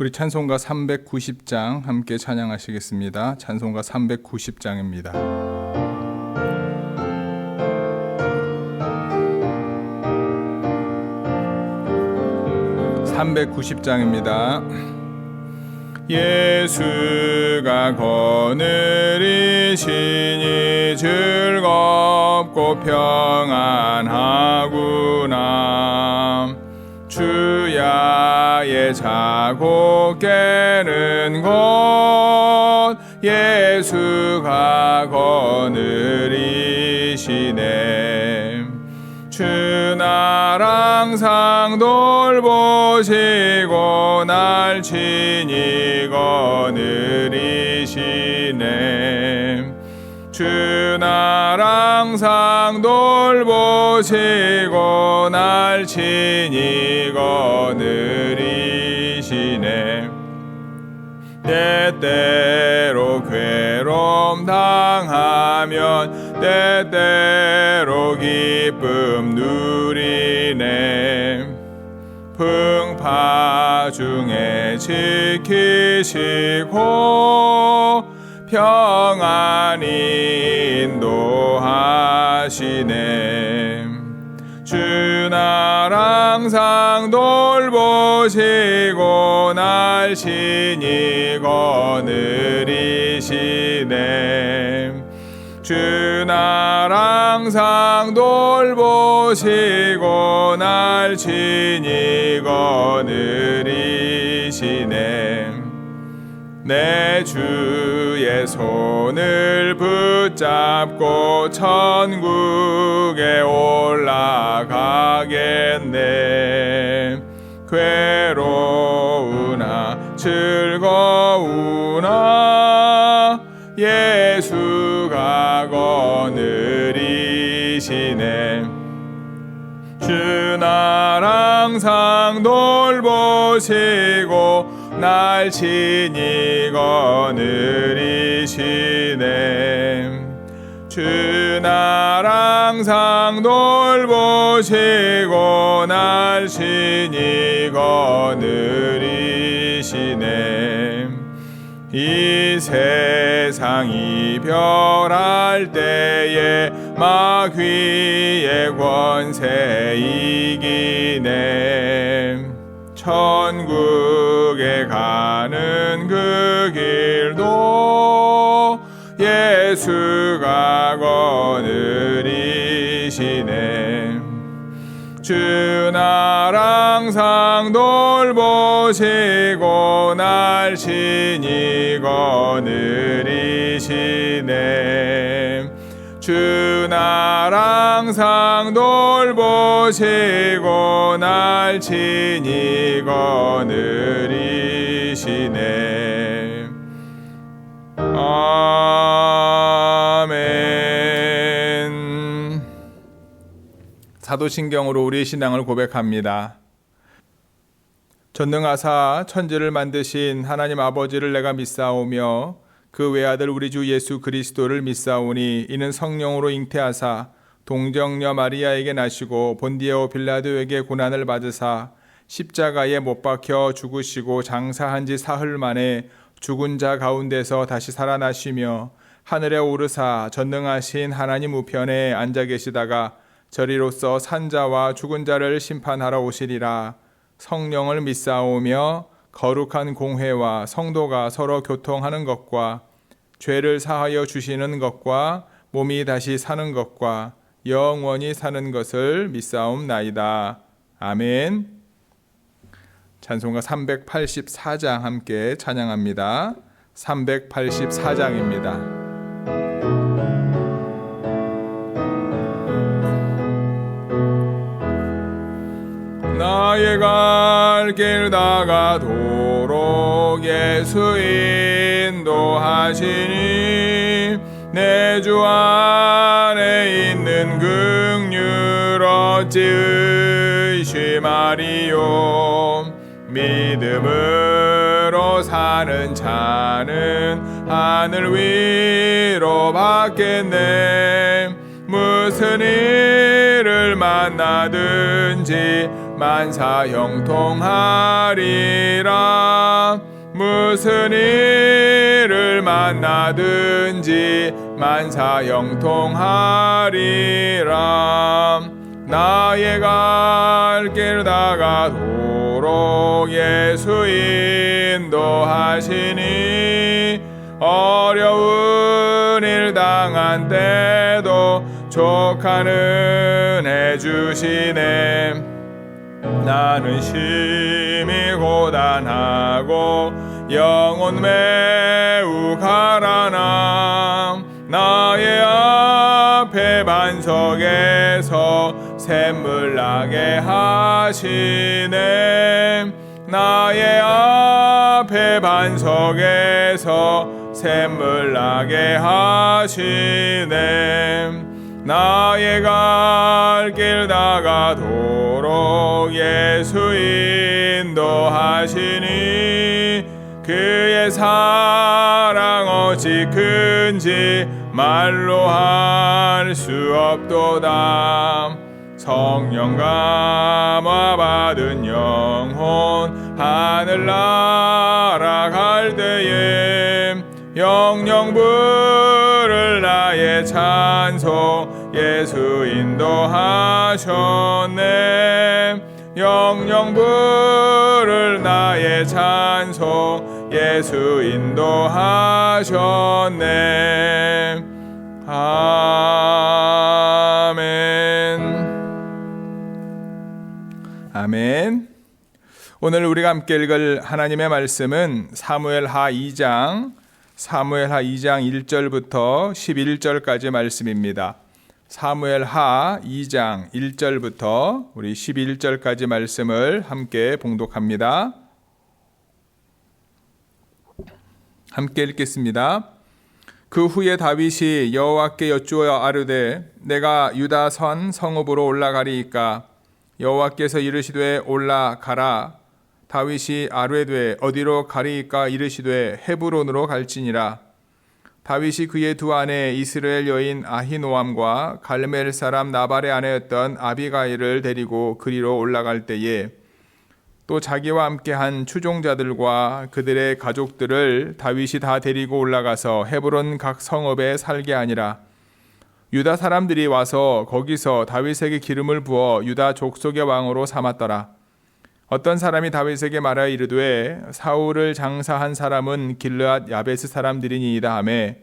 우리 찬송가 390장 함께 찬양하시겠습니다. 찬송가 390장입니다. 390장입니다. 예수가 거느리시니 즐겁고 평안하구나. 주야의 자고 깨는 곳 예수가 거느리시네. 주 날 항상 돌보시고 날 친히 거느리시네. 주 날 항상 돌보시고 날 친히 거느리시네. 때때로 괴로움 당하면 때때로 기쁨 누리네. 풍파 중에 지키시고 평안히 인도하시네. 주 날 항상 돌보시고 날 친히 거느리시네. 주 날 항상 돌보시고 날 친히 거느리시네. 내 주의 손을 붙잡고 천국에 올라가겠네. 괴로우나 즐거우나 예수가 거느리시네. 주 날 항상 돌보시고 날 친히 거느리시네. 주 날 항상 돌보시고 날 친히 거느리시네. 이 세상 이별할 때에 마귀의 권세 이기네. 천국에 가는 그 길도 예수가 거느리시네. 주 날 항상 돌보시고 날 친히 거느리시네. 주 날 항상 돌보시고 날 친히 거느리시네. 아멘. 사도신경으로 우리의 신앙을 고백합니다. 전능하사 천지를 만드신 하나님 아버지를 내가 믿사오며 그 외아들 우리 주 예수 그리스도를 믿사오니 이는 성령으로 잉태하사 동정녀 마리아에게 나시고 본디오 빌라도에게 고난을 받으사 십자가에 못 박혀 죽으시고 장사한 지 사흘 만에 죽은 자 가운데서 다시 살아나시며 하늘에 오르사 전능하신 하나님 우편에 앉아 계시다가 저리로서 산 자와 죽은 자를 심판하러 오시리라. 성령을 믿사오며 거룩한 공회와 성도가 서로 교통하는 것과 죄를 사하여 주시는 것과 몸이 다시 사는 것과 영원히 사는 것을 믿사옵나이다. 아멘. 찬송가 384장 함께 찬양합니다. 384장입니다. 나의 갈 길 다가도록 예수 인도하시니 내 주 안에 있는 긍휼 어찌 의심하리요. 믿음으로 사는 자는 하늘 위로 받겠네. 무슨 일을 만나든지 만사 형통하리라. 무슨 일을 만나든지 만사 형통하리라. 나의 갈 길 다가도록 예수 인도하시니 어려운 일 당한 때도 족한 은혜 주시네. 나는 심히 고단하고 영혼 매우 가라나. 나의 앞에 반석에서 샘물 나게 하시네. 나의 앞에 반석에서 샘물 나게 하시네. 나의 갈 길 다가도록 예수 인도하시니 그의 사랑 어찌 큰지 말로 할 수 없도다. 성령 감화 받은 영혼 하늘 날아갈 때에 영영 부를 나의 찬송 예수 인도하셨네. 영영 부를 나의 찬송 예수 인도하셨네. 아멘. 아멘. 오늘 우리가 함께 읽을 하나님의 말씀은 사무엘하 2장 1절부터 11절까지 말씀입니다. 사무엘하 2장 1절부터 우리 11절까지 말씀을 함께 봉독합니다. 함께 읽겠습니다. 그 후에 다윗이 여호와께 여쭈어 아르되 내가 유다 선 성읍으로 올라가리이까. 여호와께서 이르시되 올라가라. 다윗이 아뢰되 어디로 가리이까. 이르시되 헤브론으로 갈지니라. 다윗이 그의 두 아내 이스라엘 여인 아히노암과 갈멜 사람 나발의 아내였던 아비가일을 데리고 그리로 올라갈 때에 또 자기와 함께한 추종자들과 그들의 가족들을 다윗이 다 데리고 올라가서 헤브론 각 성읍에 살게 하니라. 유다 사람들이 와서 거기서 다윗에게 기름을 부어 유다 족속의 왕으로 삼았더라. 어떤 사람이 다윗에게 말하여 이르되 사울을 장사한 사람은 길르앗 야베스 사람들이니이다 하매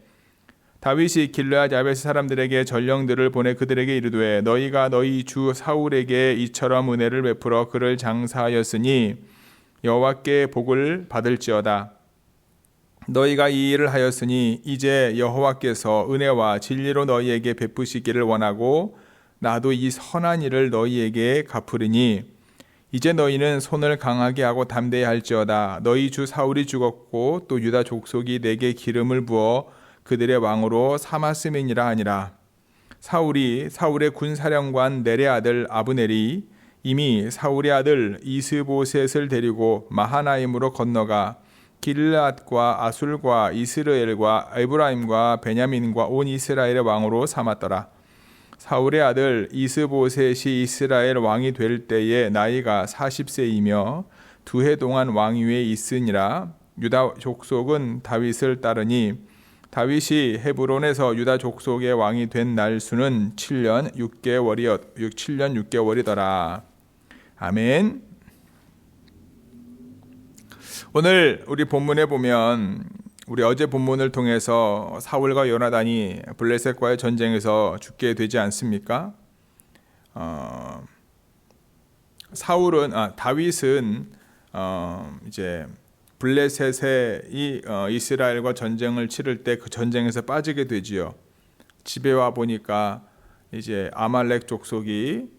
다윗이 길르앗 야베스 사람들에게 전령들을 보내 그들에게 이르되 너희가 너희 주 사울에게 이처럼 은혜를 베풀어 그를 장사하였으니 여호와께 복을 받을지어다. 너희가 이 일을 하였으니 이제 여호와께서 은혜와 진리로 너희에게 베푸시기를 원하고 나도 이 선한 일을 너희에게 갚으리니 이제 너희는 손을 강하게 하고 담대히 할지어다. 너희 주 사울이 죽었고 또 유다 족속이 내게 기름을 부어 그들의 왕으로 삼았음이니라 하니라. 사울의 군사령관 넬의 아들 아브넬이 이미 사울의 아들 이스보셋을 데리고 마하나임으로 건너가 길르앗과 아술과 이스라엘과 에브라임과 베냐민과 온 이스라엘의 왕으로 삼았더라. 사울의 아들 이스보셋이 이스라엘 왕이 될 때에 나이가 40세이며 2해 동안 왕위에 있으니라. 유다 족속은 다윗을 따르니 다윗이 헤브론에서 유다 족속의 왕이 된 날수는 7년 6개월이더라. 아멘. 오늘 우리 본문에 보면 우리 어제 본문을 통해서 사울과 요나단이 블레셋과의 전쟁에서 죽게 되지 않습니까? 다윗은 이제 블레셋에 이스라엘과 전쟁을 치를 때 그 전쟁에서 빠지게 되지요. 집에 와 보니까 이제 아말렉 족속이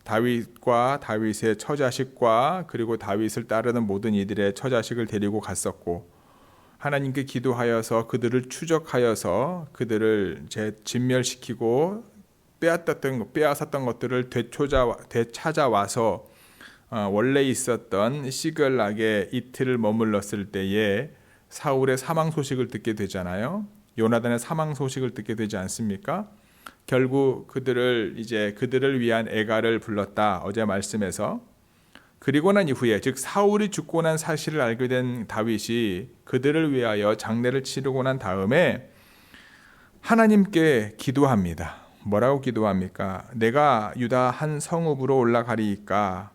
다윗과 다윗의 처자식과 그리고 다윗을 따르는 모든 이들의 처자식을 데리고 갔었고 하나님께 기도하여서 그들을 추적하여서 그들을 진멸시키고 빼앗았던 것들을 되찾아와서 원래 있었던 시글락에 이틀을 머물렀을 때에 사울의 사망 소식을 듣게 되잖아요. 요나단의 사망 소식을 듣게 되지 않습니까? 결국 그들을 위한 애가를 불렀다. 어제 말씀에서. 그리고 난 이후에, 즉 사울이 죽고 난 사실을 알게 된 다윗이 그들을 위하여 장례를 치르고 난 다음에 하나님께 기도합니다. 뭐라고 기도합니까? 내가 유다 한 성읍으로 올라가리이까.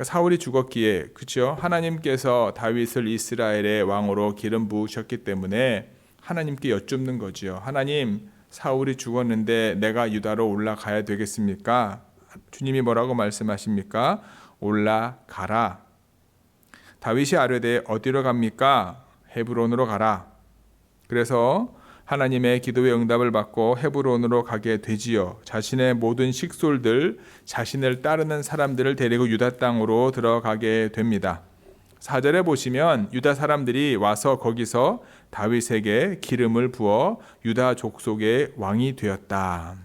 사울이 죽었기에, 그렇죠? 하나님께서 다윗을 이스라엘의 왕으로 기름 부으셨기 때문에 하나님께 여쭙는 거지요. 하나님, 사울이 죽었는데 내가 유다로 올라가야 되겠습니까? 주님이 뭐라고 말씀하십니까? 올라가라. 다윗이 아뢰되 어디로 갑니까? 헤브론으로 가라. 그래서 하나님의 기도의 응답을 받고 헤브론으로 가게 되지요. 자신의 모든 식솔들, 자신을 따르는 사람들을 데리고 유다 땅으로 들어가게 됩니다. 4절에 보시면 유다 사람들이 와서 거기서 다윗에게 기름을 부어 유다 족속의 왕이 되었다.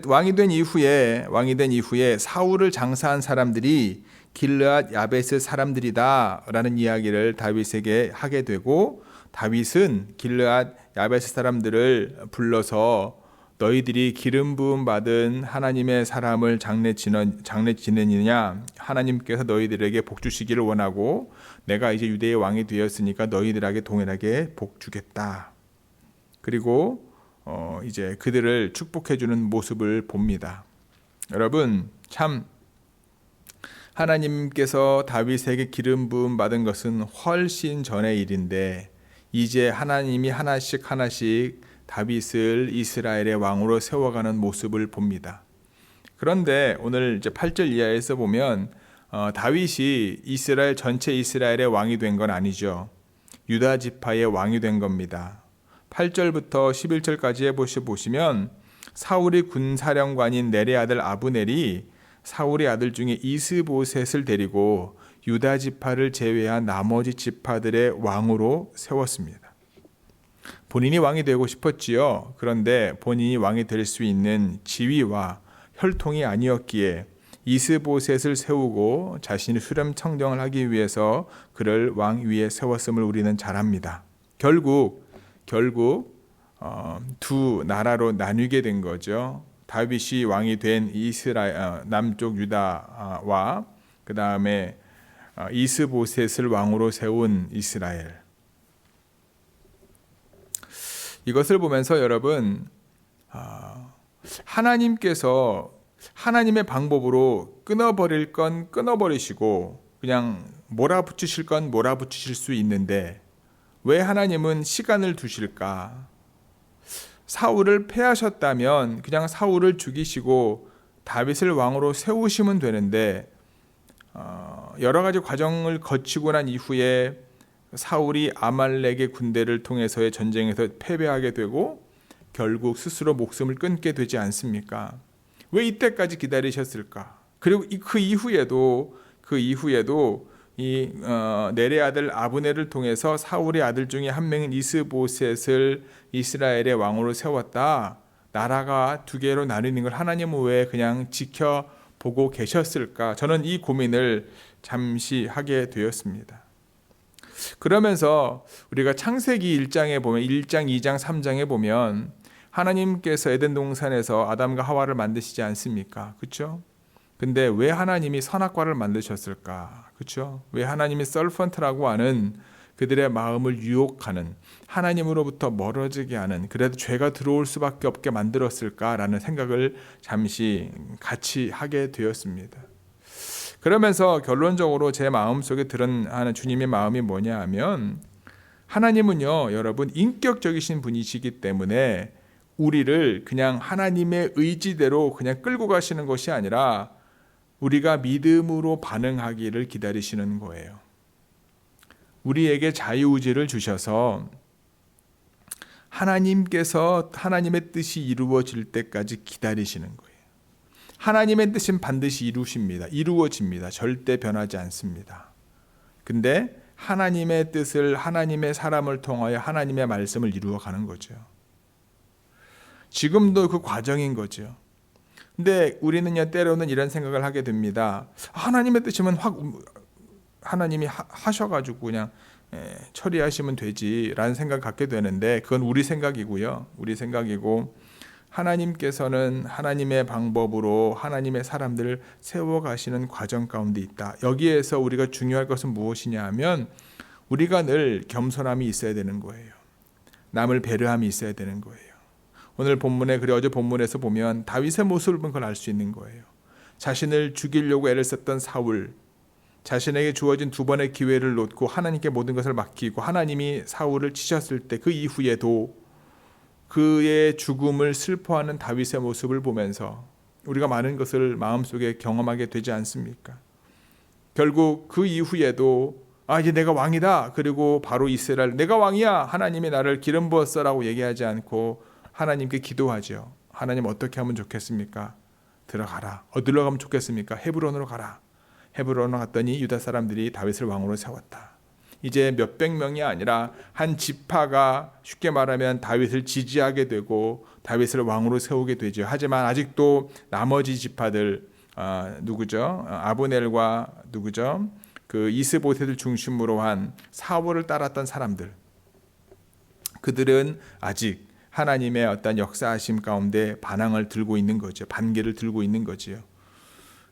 왕이 된 이후에 사울을 장사한 사람들이 길르앗 야베스 사람들이다라는 이야기를 다윗에게 하게 되고, 다윗은 길르앗 야베스 사람들을 불러서 너희들이 기름 부음 받은 하나님의 사람을 장례 지내느냐, 하나님께서 너희들에게 복 주시기를 원하고 내가 이제 유대의 왕이 되었으니까 너희들에게 동일하게 복 주겠다. 그리고 이제 그들을 축복해 주는 모습을 봅니다. 여러분, 참 하나님께서 다윗에게 기름 부음 받은 것은 훨씬 전의 일인데 이제 하나님이 하나씩 다윗을 이스라엘의 왕으로 세워가는 모습을 봅니다. 그런데 오늘 이제 8절 이하에서 보면 다윗이 전체 이스라엘의 왕이 된 건 아니죠. 유다 지파의 왕이 된 겁니다. 8절부터 11절까지 보시면 사울이 군사령관인 넬의 아들 아브넬이 사울의 아들 중에 이스보셋을 데리고 유다 지파를 제외한 나머지 지파들의 왕으로 세웠습니다. 본인이 왕이 되고 싶었지요. 그런데 본인이 왕이 될 수 있는 지위와 혈통이 아니었기에 이스보셋을 세우고 자신이 수렴 청정을 하기 위해서 그를 왕 위에 세웠음을 우리는 잘 압니다. 결국 두 나라로 나뉘게 된 거죠. 다윗이 왕이 된 이스라엘 남쪽 유다와 그 다음에 이스보셋을 왕으로 세운 이스라엘. 이것을 보면서 여러분, 하나님께서 하나님의 방법으로 끊어버릴 건 끊어버리시고 그냥 몰아붙이실 건 몰아붙이실 수 있는데 왜 하나님은 시간을 두실까? 사울을 패하셨다면 그냥 사울을 죽이시고 다윗을 왕으로 세우시면 되는데 여러 가지 과정을 거치고 난 이후에 사울이 아말렉의 군대를 통해서의 전쟁에서 패배하게 되고 결국 스스로 목숨을 끊게 되지 않습니까? 왜 이때까지 기다리셨을까? 그리고 그 이후에도 이 넬의 아들 아브넬을 통해서 사울의 아들 중에 한 명인 이스보셋을 이스라엘의 왕으로 세웠다. 나라가 두 개로 나뉘는 걸 하나님은 왜 그냥 지켜보고 계셨을까? 저는 이 고민을 잠시 하게 되었습니다. 그러면서 우리가 창세기 1장에 보면 1장, 2장, 3장에 보면 하나님께서 에덴 동산에서 아담과 하와를 만드시지 않습니까? 그렇죠? 근데 왜 하나님이 선악과를 만드셨을까? 그렇죠? 왜 하나님이 서펀트라고 하는 그들의 마음을 유혹하는, 하나님으로부터 멀어지게 하는, 그래도 죄가 들어올 수밖에 없게 만들었을까라는 생각을 잠시 같이 하게 되었습니다. 그러면서 결론적으로 제 마음속에 드러나는 주님의 마음이 뭐냐 하면, 하나님은요, 여러분, 인격적이신 분이시기 때문에 우리를 그냥 하나님의 의지대로 그냥 끌고 가시는 것이 아니라 우리가 믿음으로 반응하기를 기다리시는 거예요. 우리에게 자유의지를 주셔서 하나님께서 하나님의 뜻이 이루어질 때까지 기다리시는 거예요. 하나님의 뜻은 반드시 이루어집니다. 절대 변하지 않습니다. 근데 하나님의 뜻을, 하나님의 사람을 통하여 하나님의 말씀을 이루어가는 거죠. 지금도 그 과정인 거죠. 근데 우리는요, 때로는 이런 생각을 하게 됩니다. 하나님의 뜻이면 하나님이 하셔가지고 그냥 처리하시면 되지라는 생각 갖게 되는데 그건 우리 생각이고요. 우리 생각이고 하나님께서는 하나님의 방법으로 하나님의 사람들을 세워가시는 과정 가운데 있다. 여기에서 우리가 중요할 것은 무엇이냐 하면 우리가 늘 겸손함이 있어야 되는 거예요. 남을 배려함이 있어야 되는 거예요. 오늘 본문에 그리고 어제 본문에서 보면 다윗의 모습을 보면 그걸 알 수 있는 거예요. 자신을 죽이려고 애를 썼던 사울, 자신에게 주어진 2번의 기회를 놓고 하나님께 모든 것을 맡기고 하나님이 사울을 치셨을 때 그 이후에도 그의 죽음을 슬퍼하는 다윗의 모습을 보면서 우리가 많은 것을 마음속에 경험하게 되지 않습니까? 결국 그 이후에도 이제 내가 왕이다. 그리고 바로 이스라엘 내가 왕이야. 하나님이 나를 기름 부었어라고 얘기하지 않고 하나님께 기도하죠. 하나님 어떻게 하면 좋겠습니까? 들어가라. 어디로 가면 좋겠습니까? 헤브론으로 가라. 헤브론으로 갔더니 유다 사람들이 다윗을 왕으로 세웠다. 이제 몇백 명이 아니라 한 지파가 쉽게 말하면 다윗을 지지하게 되고 다윗을 왕으로 세우게 되죠. 하지만 아직도 나머지 지파들 누구죠? 아브넬과 누구죠? 그 이스보셋을 중심으로 한 사울을 따랐던 사람들, 그들은 아직 하나님의 어떤 역사하심 가운데 반항을 들고 있는 거죠. 반기를 들고 있는 거지요.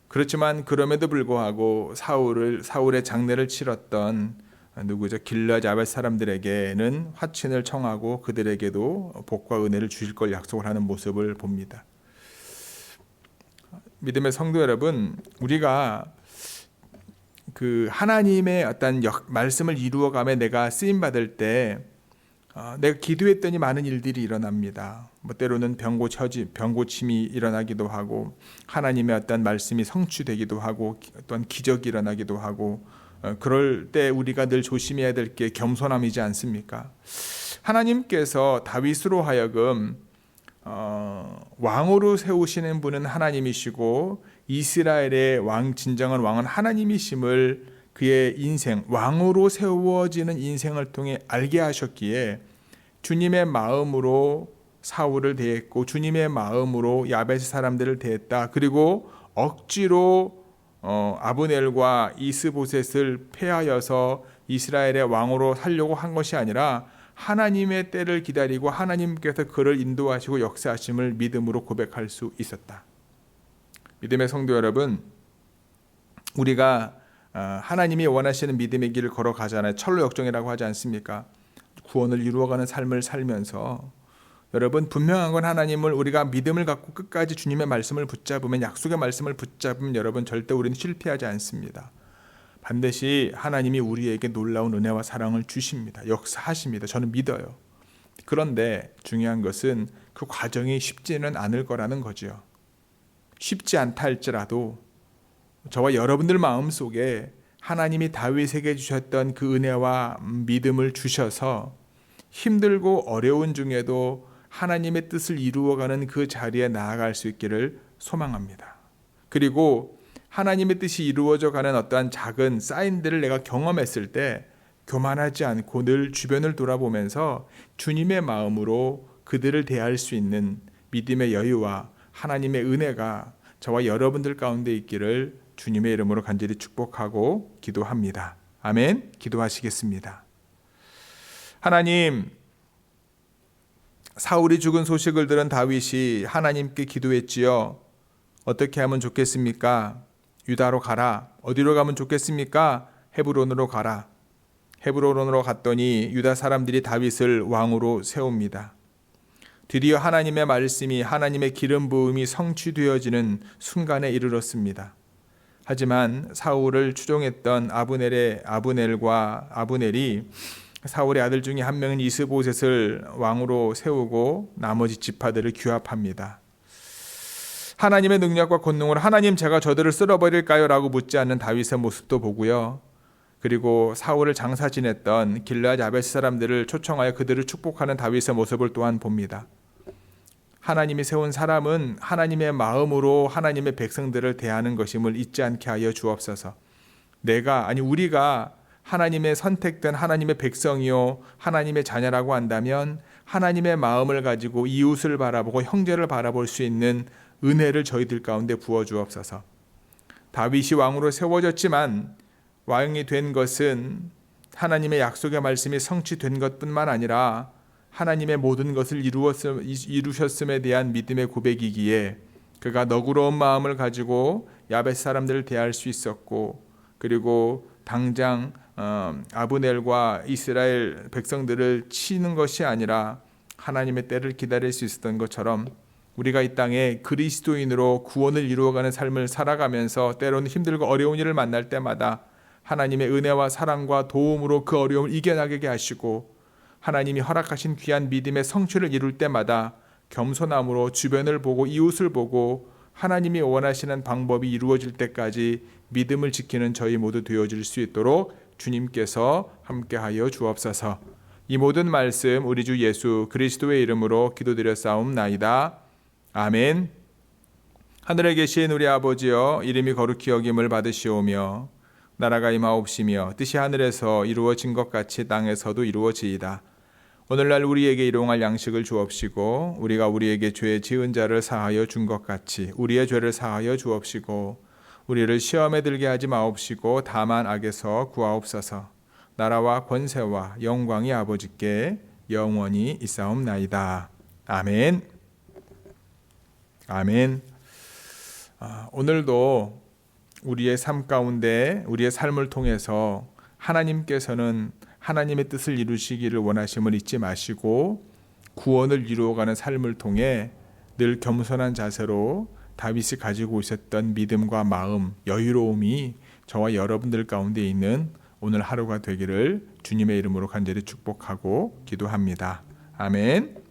그렇지만 그럼에도 불구하고 사울의 장례를 치렀던 누구죠? 길르앗 야벳 사람들에게는 화친을 청하고 그들에게도 복과 은혜를 주실 걸 약속을 하는 모습을 봅니다. 믿음의 성도 여러분, 우리가 그 하나님의 어떤 말씀을 이루어가며 내가 쓰임 받을 때 내가 기도했더니 많은 일들이 일어납니다. 때로는 병고침이 일어나기도 하고 하나님의 어떤 말씀이 성취되기도 하고 또한 기적이 일어나기도 하고 그럴 때 우리가 늘 조심해야 될 게 겸손함이지 않습니까? 하나님께서 다윗으로 하여금 왕으로 세우시는 분은 하나님이시고 이스라엘의 진정한 왕은 하나님이심을 그의 인생, 왕으로 세워지는 인생을 통해 알게 하셨기에 주님의 마음으로 사울을 대했고 주님의 마음으로 야벳 사람들을 대했다. 그리고 억지로 아브넬과 이스보셋을 패하여서 이스라엘의 왕으로 살려고 한 것이 아니라 하나님의 때를 기다리고 하나님께서 그를 인도하시고 역사하심을 믿음으로 고백할 수 있었다. 믿음의 성도 여러분, 우리가 하나님이 원하시는 믿음의 길을 걸어가잖아요. 철로 역정이라고 하지 않습니까? 구원을 이루어가는 삶을 살면서 여러분, 분명한 건 하나님을 우리가 믿음을 갖고 끝까지 주님의 말씀을 붙잡으면, 약속의 말씀을 붙잡으면 여러분 절대 우리는 실패하지 않습니다. 반드시 하나님이 우리에게 놀라운 은혜와 사랑을 주십니다. 역사하십니다. 저는 믿어요. 그런데 중요한 것은 그 과정이 쉽지는 않을 거라는 거죠. 쉽지 않다 할지라도 저와 여러분들 마음속에 하나님이 다윗에게 주셨던 그 은혜와 믿음을 주셔서 힘들고 어려운 중에도 하나님의 뜻을 이루어가는 그 자리에 나아갈 수 있기를 소망합니다. 그리고 하나님의 뜻이 이루어져 가는 어떠한 작은 사인들을 내가 경험했을 때 교만하지 않고 늘 주변을 돌아보면서 주님의 마음으로 그들을 대할 수 있는 믿음의 여유와 하나님의 은혜가 저와 여러분들 가운데 있기를 주님의 이름으로 간절히 축복하고 기도합니다. 아멘. 기도하시겠습니다. 하나님, 사울이 죽은 소식을 들은 다윗이 하나님께 기도했지요. 어떻게 하면 좋겠습니까? 유다로 가라. 어디로 가면 좋겠습니까? 헤브론으로 가라. 헤브론으로 갔더니 유다 사람들이 다윗을 왕으로 세웁니다. 드디어 하나님의 말씀이, 하나님의 기름 부음이 성취되어지는 순간에 이르렀습니다. 하지만 사울을 추종했던 아브넬과 아브넬이 사울의 아들 중에 한 명인 이스보셋을 왕으로 세우고 나머지 지파들을 규합합니다. 하나님의 능력과 권능으로 하나님, 제가 저들을 쓸어버릴까요? 라고 묻지 않는 다윗의 모습도 보고요. 그리고 사울을 장사 지냈던 길르앗 야벳 사람들을 초청하여 그들을 축복하는 다윗의 모습을 또한 봅니다. 하나님이 세운 사람은 하나님의 마음으로 하나님의 백성들을 대하는 것임을 잊지 않게 하여 주옵소서. 우리가 하나님의 선택된 하나님의 백성이요 하나님의 자녀라고 한다면 하나님의 마음을 가지고 이웃을 바라보고 형제를 바라볼 수 있는 은혜를 저희들 가운데 부어 주옵소서. 다윗이 왕으로 세워졌지만 왕이 된 것은 하나님의 약속의 말씀이 성취된 것뿐만 아니라 하나님의 모든 것을 이루셨음에 대한 믿음의 고백이기에 그가 너그러운 마음을 가지고 야벳 사람들을 대할 수 있었고, 그리고 당장 아브넬과 이스라엘 백성들을 치는 것이 아니라 하나님의 때를 기다릴 수 있었던 것처럼 우리가 이 땅에 그리스도인으로 구원을 이루어가는 삶을 살아가면서 때로는 힘들고 어려운 일을 만날 때마다 하나님의 은혜와 사랑과 도움으로 그 어려움을 이겨나가게 하시고, 하나님이 허락하신 귀한 믿음의 성취를 이룰 때마다 겸손함으로 주변을 보고 이웃을 보고 하나님이 원하시는 방법이 이루어질 때까지 믿음을 지키는 저희 모두 되어질 수 있도록 주님께서 함께하여 주옵소서. 이 모든 말씀 우리 주 예수 그리스도의 이름으로 기도드렸사옵나이다. 아멘. 하늘에 계신 우리 아버지여, 이름이 거룩히 여김을 받으시오며 나라가 임하옵시며 뜻이 하늘에서 이루어진 것 같이 땅에서도 이루어지이다. 오늘날 우리에게 일용할 양식을 주옵시고 우리가 우리에게 죄 지은 자를 사하여 준 것 같이 우리의 죄를 사하여 주옵시고 우리를 시험에 들게 하지 마옵시고 다만 악에서 구하옵소서. 나라와 권세와 영광이 아버지께 영원히 있사옵나이다. 아멘. 아멘. 오늘도 우리의 삶 가운데 우리의 삶을 통해서 하나님께서는 하나님의 뜻을 이루시기를 원하심을 잊지 마시고 구원을 이루어가는 삶을 통해 늘 겸손한 자세로 다윗이 가지고 있었던 믿음과 마음, 여유로움이 저와 여러분들 가운데 있는 오늘 하루가 되기를 주님의 이름으로 간절히 축복하고 기도합니다. 아멘.